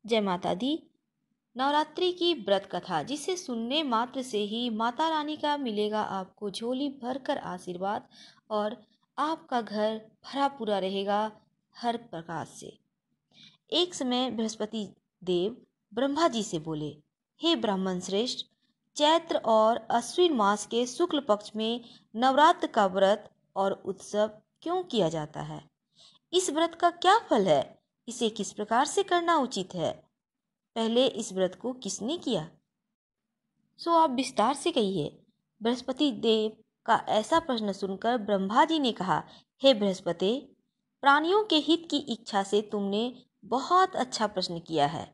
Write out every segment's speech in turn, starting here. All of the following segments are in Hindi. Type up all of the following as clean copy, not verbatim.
जय माता दी। नवरात्रि की व्रत कथा जिसे सुनने मात्र से ही माता रानी का मिलेगा आपको झोली भरकर आशीर्वाद और आपका घर भरा पूरा रहेगा हर प्रकार से। एक समय बृहस्पति देव ब्रह्मा जी से बोले, हे ब्राह्मण श्रेष्ठ, चैत्र और अश्विन मास के शुक्ल पक्ष में नवरात्र का व्रत और उत्सव क्यों किया जाता है? इस व्रत का क्या फल है? इसे किस प्रकार से करना उचित है? पहले इस व्रत को किसने किया? सो आप विस्तार से कहिए। बृहस्पति देव का ऐसा प्रश्न सुनकर ब्रह्मा जी ने कहा, हे बृहस्पति, प्राणियों के हित की इच्छा से तुमने बहुत अच्छा प्रश्न किया है।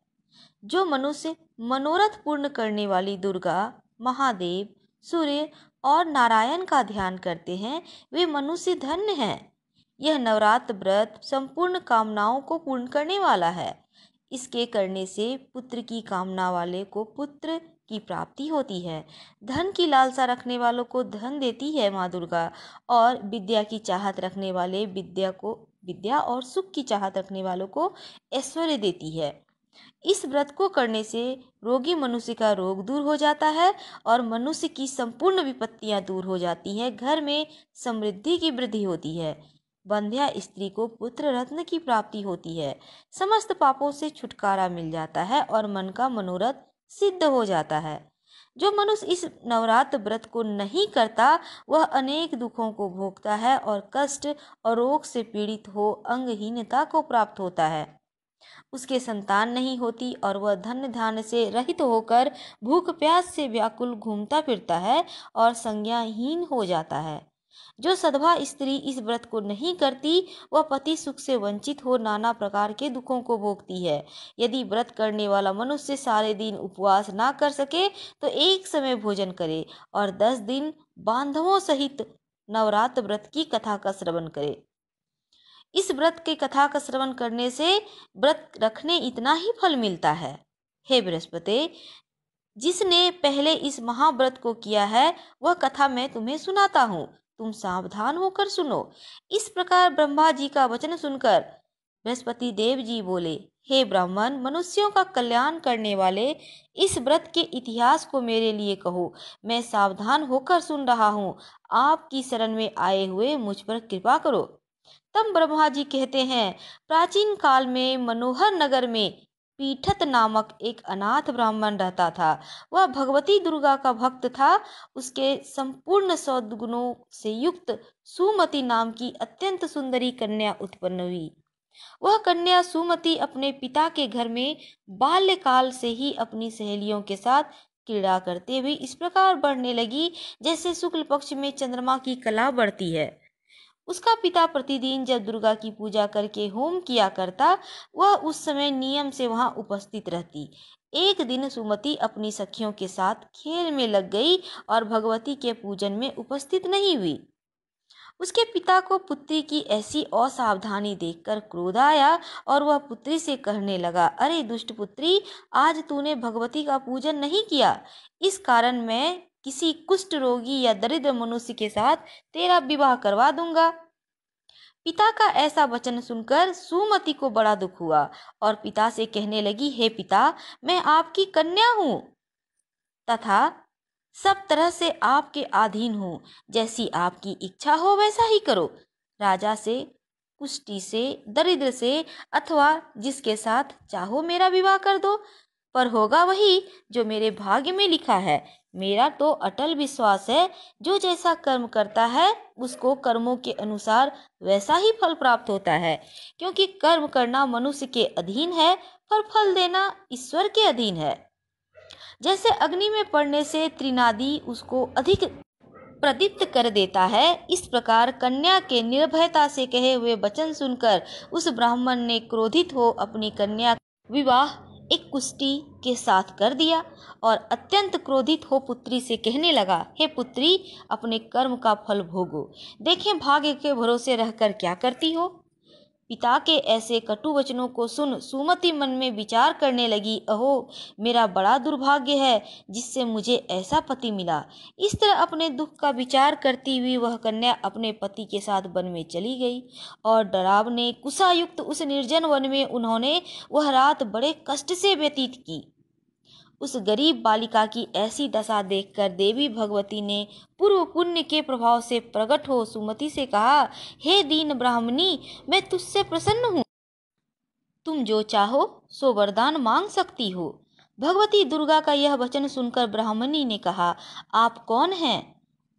जो मनुष्य मनोरथ पूर्ण करने वाली दुर्गा, महादेव, सूर्य और नारायण का ध्यान करते हैं, वे मनुष्य धन्य हैं। यह नवरात्र व्रत संपूर्ण कामनाओं को पूर्ण करने वाला है। इसके करने से पुत्र की कामना वाले को पुत्र की प्राप्ति होती है। धन की लालसा रखने वालों को धन देती है माँ दुर्गा, और विद्या की चाहत रखने वाले विद्या और सुख की चाहत रखने वालों को ऐश्वर्य देती है। इस व्रत को करने से रोगी मनुष्य का रोग दूर हो जाता है और मनुष्य की संपूर्ण विपत्तियां दूर हो जाती हैं। घर में समृद्धि की वृद्धि होती है। बंध्या स्त्री को पुत्र रत्न की प्राप्ति होती है। समस्त पापों से छुटकारा मिल जाता है और मन का मनोरथ सिद्ध हो जाता है। जो मनुष्य इस नवरात्र व्रत को नहीं करता, वह अनेक दुखों को भोगता है और कष्ट और रोग से पीड़ित हो अंगहीनता को प्राप्त होता है। उसके संतान नहीं होती और वह धन धान्य से रहित होकर भूख प्यास से व्याकुल घूमता फिरता है और संज्ञाहीन हो जाता है। जो सधवा स्त्री इस व्रत को नहीं करती, वह पति सुख से वंचित हो नाना प्रकार के दुखों को भोगती है। यदि व्रत करने वाला मनुष्य सारे दिन उपवास ना कर सके तो एक समय भोजन करे और 10 दिन बांधवों सहित नवरात्र व्रत की कथा का श्रवण करे। इस व्रत की कथा का श्रवण करने से व्रत रखने इतना ही फल मिलता है। हे बृहस्पति, जिसने पहले इस महाव्रत को किया है, वह कथा मैं तुम्हें सुनाता हूँ। तुम सावधान होकर सुनो। इस प्रकार ब्रह्मा जी का वचन सुनकर बृहस्पति देव जी बोले, हे ब्राह्मण, मनुष्यों का कल्याण करने वाले इस व्रत के इतिहास को मेरे लिए कहो। मैं सावधान होकर सुन रहा हूँ। आपकी शरण में आए हुए मुझ पर कृपा करो। तब ब्रह्मा जी कहते हैं, प्राचीन काल में मनोहर नगर में पीठत नामक एक अनाथ ब्राह्मण रहता था। वह भगवती दुर्गा का भक्त था। उसके संपूर्ण सद्गुणों से युक्त सुमति नाम की अत्यंत सुंदरी कन्या उत्पन्न हुई। वह कन्या सुमति अपने पिता के घर में बाल्यकाल से ही अपनी सहेलियों के साथ क्रीड़ा करते हुए इस प्रकार बढ़ने लगी जैसे शुक्ल पक्ष में चंद्रमा की कला बढ़ती है। उसका पिता प्रतिदिन जब दुर्गा की पूजा करके होम किया करता, वह उस समय नियम से वहां उपस्थित रहती। एक दिन सुमति अपनी सखियों के साथ खेल में लग गई और भगवती के पूजन में उपस्थित नहीं हुई। उसके पिता को पुत्री की ऐसी असावधानी देखकर क्रोध आया और वह पुत्री से कहने लगा, अरे दुष्ट पुत्री, आज तूने भगवती का पूजन नहीं किया। इस कारण मैं किसी कुष्ठ रोगी या दरिद्र मनुष्य के साथ तेरा विवाह करवा दूंगा। पिता का ऐसा वचन सुनकर सुमति को बड़ा दुख हुआ और पिता से कहने लगी, हे पिता, मैं आपकी कन्या हूँ तथा सब तरह से आपके अधीन हूँ। जैसी आपकी इच्छा हो वैसा ही करो। राजा से, कुष्ठी से, दरिद्र से अथवा जिसके साथ चाहो मेरा विवाह कर दो, पर होगा वही जो मेरे भाग्य में लिखा है। मेरा तो अटल विश्वास है, जो जैसा कर्म करता है उसको कर्मों के अनुसार वैसा ही फल प्राप्त होता है। क्योंकि कर्म करना मनुष्य के अधीन है, पर फल देना ईश्वर के अधीन है। जैसे अग्नि में पड़ने से त्रिनादी उसको अधिक प्रदीप्त कर देता है, इस प्रकार कन्या के निर्भयता से कहे हुए वचन सुनकर उस ब्राह्मण ने क्रोधित हो अपनी कन्या का विवाह एक कुष्ठी के साथ कर दिया और अत्यंत क्रोधित हो पुत्री से कहने लगा, हे पुत्री, अपने कर्म का फल भोगो। देखें भाग्य के भरोसे रहकर क्या करती हो। पिता के ऐसे कटु वचनों को सुन सुमति मन में विचार करने लगी, अहो मेरा बड़ा दुर्भाग्य है जिससे मुझे ऐसा पति मिला। इस तरह अपने दुख का विचार करती हुई वह कन्या अपने पति के साथ वन में चली गई और डरावने कुशायुक्त उस निर्जन वन में उन्होंने वह रात बड़े कष्ट से व्यतीत की। उस गरीब बालिका की ऐसी दशा देखकर देवी भगवती ने पूर्व पुण्य के प्रभाव से प्रकट हो सुमति से कहा, हे दीन ब्राह्मणी, मैं तुझसे प्रसन्न हूँ, तुम जो चाहो सो वरदान मांग सकती हो। भगवती दुर्गा का यह वचन सुनकर ब्राह्मणी ने कहा, आप कौन हैं,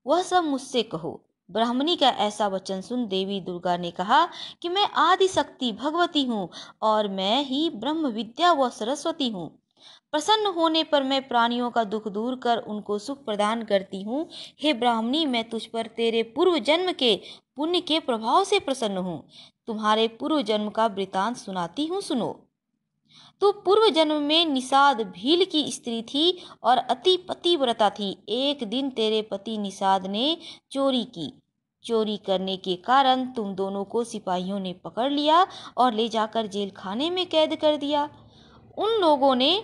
वह सब मुझसे कहो। ब्राह्मणी का ऐसा वचन सुन देवी दुर्गा ने कहा कि मैं आदि शक्ति भगवती हूँ और मैं ही ब्रह्म विद्या व सरस्वती हूँ। प्रसन्न होने पर मैं प्राणियों का दुख दूर कर उनको सुख प्रदान करती हूँ। हे ब्राह्मणी, मैं तुझ पर तेरे पूर्व जन्म के पुण्य के प्रभाव से प्रसन्न हूँ। तुम्हारे पूर्व जन्म का वृतांत सुनाती हूँ, सुनो। तो पूर्व जन्म में निषाद भील की स्त्री थी और अति पतिव्रता थी। एक दिन तेरे पति निषाद ने चोरी की। चोरी करने के कारण तुम दोनों को सिपाहियों ने पकड़ लिया और ले जाकर जेल खाने में कैद कर दिया। उन लोगों ने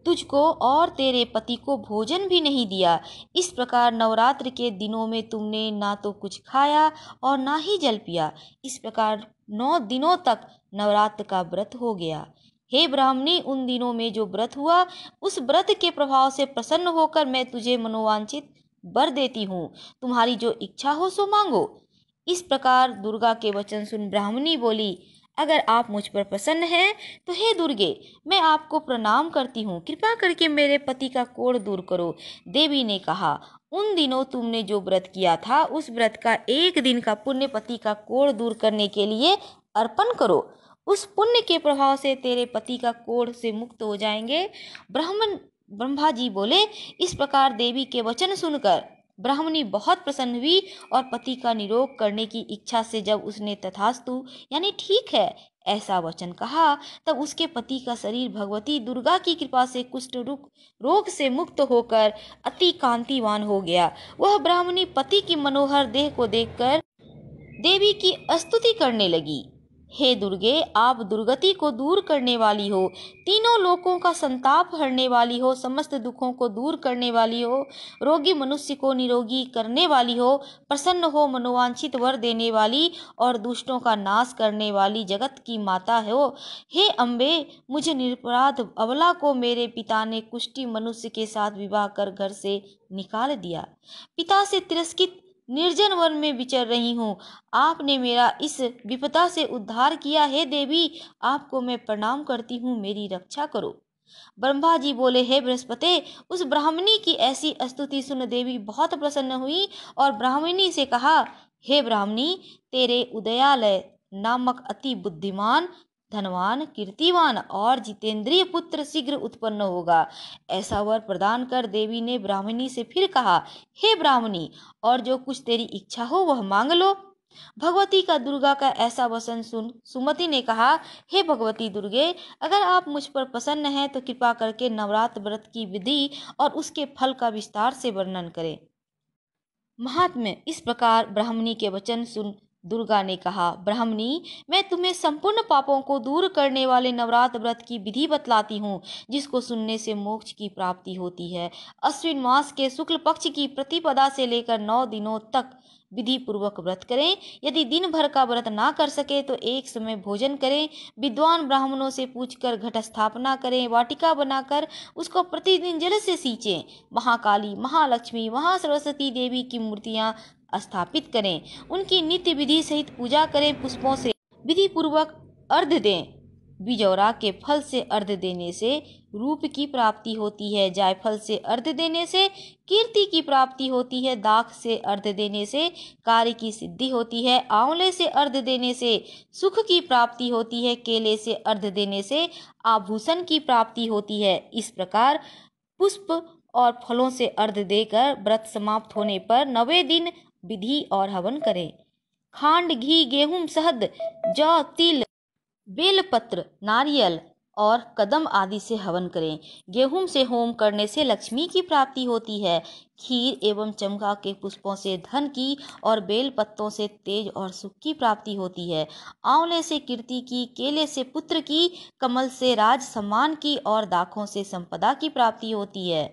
तुझको और तेरे पति को भोजन भी नहीं दिया। इस प्रकार नवरात्र के दिनों में तुमने ना तो कुछ खाया और ना ही जल पिया। इस प्रकार 9 दिनों तक नवरात्र का व्रत हो गया। हे ब्राह्मणी, उन दिनों में जो व्रत हुआ उस व्रत के प्रभाव से प्रसन्न होकर मैं तुझे मनोवांछित वर देती हूँ। तुम्हारी जो इच्छा हो सो मांगो। इस प्रकार दुर्गा के वचन सुन ब्राह्मणी बोली, अगर आप मुझ पर प्रसन्न हैं तो हे दुर्गे, मैं आपको प्रणाम करती हूँ, कृपा करके मेरे पति का कोढ़ दूर करो। देवी ने कहा, उन दिनों तुमने जो व्रत किया था उस व्रत का 1 दिन का पुण्य पति का कोढ़ दूर करने के लिए अर्पण करो। उस पुण्य के प्रभाव से तेरे पति का कोढ़ से मुक्त हो जाएंगे। ब्रह्मा जी बोले। इस प्रकार देवी के वचन सुनकर ब्राह्मणी बहुत प्रसन्न हुई और पति का निरोग करने की इच्छा से जब उसने तथास्तु यानी ठीक है ऐसा वचन कहा, तब उसके पति का शरीर भगवती दुर्गा की कृपा से कुष्ठ रोग से मुक्त होकर अति कांतिवान हो गया। वह ब्राह्मणी पति की मनोहर देह को देखकर देवी की स्तुति करने लगी। हे दुर्गे, आप दुर्गति को दूर करने वाली हो, तीनों लोकों का संताप हरने वाली हो, समस्त दुखों को दूर करने वाली हो, रोगी मनुष्य को निरोगी करने वाली हो, प्रसन्न हो, मनोवांछित वर देने वाली और दुष्टों का नाश करने वाली जगत की माता हो। हे अम्बे, मुझे निरपराध अबला को मेरे पिता ने कुष्ठी मनुष्य के साथ विवाह कर घर से निकाल दिया। पिता से तिरस्कृत निर्जन वन में विचर रही हूँ। आपने मेरा इस विपदा से उद्धार किया। हे देवी, आपको मैं प्रणाम करती हूँ, मेरी रक्षा करो। ब्रह्मा जी बोले, हे बृहस्पति, उस ब्राह्मणी की ऐसी स्तुति सुन देवी बहुत प्रसन्न हुई और ब्राह्मणी से कहा, हे ब्राह्मणी, तेरे उदयालय नामक अति बुद्धिमान, धनवान, कीर्तिवान और जितेंद्रिय पुत्र शीघ्र उत्पन्न होगा। ऐसा वर प्रदान कर देवी ने ब्राह्मणी से फिर कहा, हे ब्राह्मणी, और जो कुछ तेरी इच्छा हो वह मांग लो। भगवती का दुर्गा का ऐसा वचन सुन सुमति ने कहा, हे भगवती दुर्गे, अगर आप मुझ पर प्रसन्न हैं तो कृपा करके नवरात्र व्रत की विधि और उसके फल का विस्तार से वर्णन करें। महात्म्य। इस प्रकार ब्राह्मणी के वचन सुन दुर्गा ने कहा, ब्राह्मणी, मैं तुम्हें संपूर्ण पापों को दूर करने वाले नवरात्र व्रत की विधि बतलाती हूँ, जिसको सुनने से मोक्ष की प्राप्ति होती है। अश्विन मास के शुक्ल पक्ष की प्रतिपदा से लेकर 9 दिनों तक विधि पूर्वक व्रत करें। यदि दिन भर का व्रत ना कर सके तो एक समय भोजन करें। विद्वान ब्राह्मणों से पूछकर घट स्थापना करें। वाटिका बनाकर उसको प्रतिदिन जल से सींचें। महाकाली, महालक्ष्मी, महासरस्वती देवी की मूर्तियां स्थापित करें। उनकी नित्य विधि सहित पूजा करें। पुष्पों से विधि पूर्वक अर्घ्य दें। बिजौरा के फल से अर्घ्य देने से रूप की प्राप्ति होती है। जायफल से अर्घ्य देने से कीर्ति की प्राप्ति होती है। दाख से अर्घ्य देने से कार्य की सिद्धि होती है। आंवले से अर्घ्य देने से सुख की प्राप्ति होती है। केले से अर्घ्य देने से आभूषण की प्राप्ति होती है। इस प्रकार पुष्प और फलों से अर्घ्य देकर व्रत समाप्त होने पर 9वें दिन विधि और हवन करें। खांड, घी, गेहूं, शहद, जौ, तिल, बेलपत्र, नारियल और कदम आदि से हवन करें। गेहूं से होम करने से लक्ष्मी की प्राप्ति होती है। खीर एवं चंपा के पुष्पों से धन की और बेल पत्तों से तेज और सुख की प्राप्ति होती है। आंवले से कीर्ति की, केले से पुत्र की, कमल से राज सम्मान की और दाखों से संपदा की प्राप्ति होती है।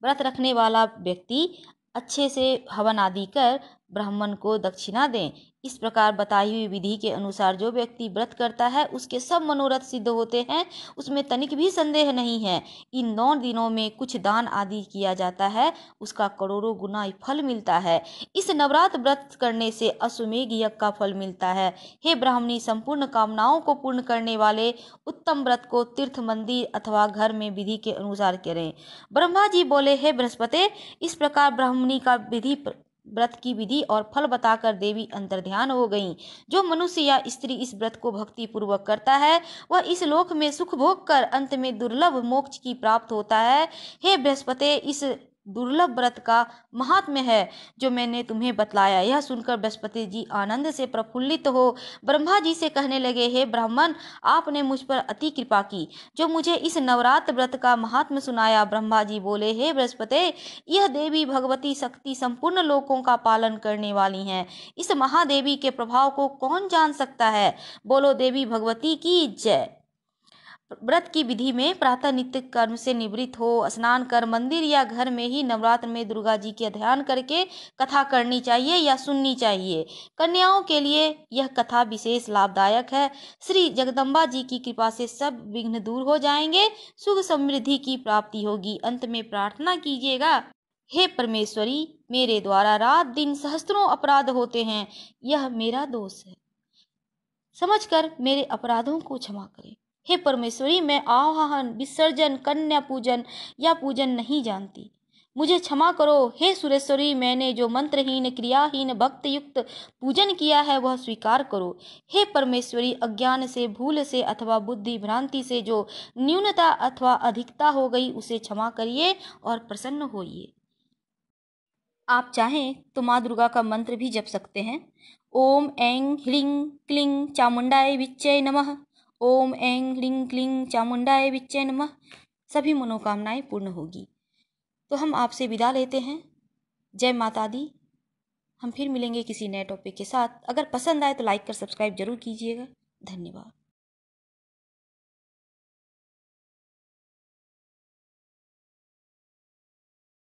व्रत रखने वाला व्यक्ति अच्छे से हवन आदि कर ब्राह्मण को दक्षिणा दें। इस प्रकार बताई हुई विधि के अनुसार जो व्यक्ति व्रत करता है उसके सब मनोरथ सिद्ध होते हैं, उसमें तनिक भी संदेह नहीं है। इन 9 दिनों में कुछ दान आदि किया जाता है, उसका करोड़ों गुना फल मिलता है। इस नवरात्र व्रत करने से अश्वमेघ यज्ञ का फल मिलता है। हे ब्राह्मणी, संपूर्ण कामनाओं को पूर्ण करने वाले उत्तम व्रत को तीर्थ, मंदिर अथवा घर में विधि के अनुसार करें। ब्रह्मा जी बोले, हे बृहस्पति, इस प्रकार ब्राह्मणी का व्रत की विधि और फल बताकर देवी अंतर्ध्यान हो गईं। जो मनुष्य या स्त्री इस व्रत को भक्ति पूर्वक करता है वह इस लोक में सुख भोग कर अंत में दुर्लभ मोक्ष की प्राप्त होता है। हे बृहस्पति, इस दुर्लभ व्रत का महात्म्य है जो मैंने तुम्हें बतलाया। यह सुनकर बृहस्पति जी आनंद से प्रफुल्लित हो ब्रह्मा जी से कहने लगे, हे ब्राह्मण, आपने मुझ पर अति कृपा की जो मुझे इस नवरात्र व्रत का महात्म्य सुनाया। ब्रह्मा जी बोले, हे बृहस्पति, यह देवी भगवती शक्ति संपूर्ण लोकों का पालन करने वाली हैं। इस महादेवी के प्रभाव को कौन जान सकता है? बोलो देवी भगवती की जय। व्रत की विधि में प्रातः नित्य कर्म से निवृत्त हो स्नान कर मंदिर या घर में ही नवरात्र में दुर्गा जी के ध्यान करके कथा करनी चाहिए या सुननी चाहिए। कन्याओं के लिए यह कथा विशेष लाभदायक है। श्री जगदम्बा जी की कृपा से सब विघ्न दूर हो जाएंगे, सुख समृद्धि की प्राप्ति होगी। अंत में प्रार्थना कीजिएगा, हे परमेश्वरी, मेरे द्वारा रात दिन सहस्त्रों अपराध होते हैं, यह मेरा दोष है, समझकर मेरे अपराधों को क्षमा करें। हे परमेश्वरी, मैं आवाहन, विसर्जन, कन्या पूजन या पूजन नहीं जानती, मुझे क्षमा करो। हे सुरेश्वरी, मैंने जो मंत्रहीन, क्रियाहीन, भक्त युक्त पूजन किया है वह स्वीकार करो। हे परमेश्वरी, अज्ञान से, भूल से अथवा बुद्धि भ्रांति से जो न्यूनता अथवा अधिकता हो गई उसे क्षमा करिए और प्रसन्न होइए। आप चाहें तो माँ दुर्गा का मंत्र भी जप सकते हैं। ओम ऐं ह्रीं क्लीं चामुंडाय विच्चे नमः। ओम ऐं ह्रीं क्लीं चामुंडाय विच्चे नमः। सभी मनोकामनाएं पूर्ण होगी। तो हम आपसे विदा लेते हैं। जय माता दी। हम फिर मिलेंगे किसी नए टॉपिक के साथ। अगर पसंद आए तो लाइक कर सब्सक्राइब जरूर कीजिएगा। धन्यवाद।